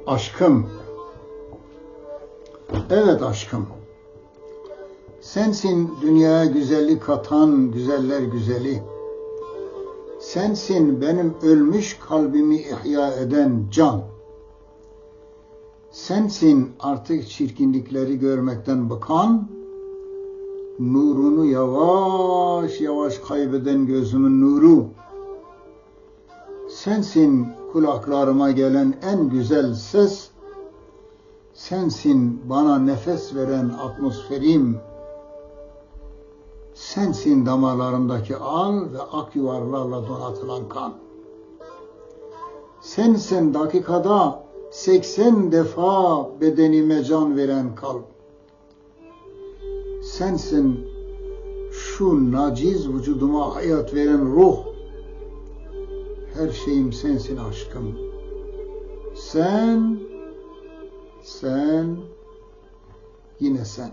Aşkım, evet aşkım, sensin dünyaya güzellik katan güzeller güzeli. Sensin benim ölmüş kalbimi ihya eden can. Sensin artık çirkinlikleri görmekten bıkan, nurunu yavaş yavaş kaybeden gözümün nuru. Sensin kulaklarıma gelen en güzel ses, sensin bana nefes veren atmosferim, sensin damarlarımdaki al ve ak yuvarlarla donatılan kan. Sensin dakikada 80 defa bedenime can veren kalp. Sensin şu naciz vücuduma hayat veren ruh. Her şeyim sensin aşkım. Sen, yine sen.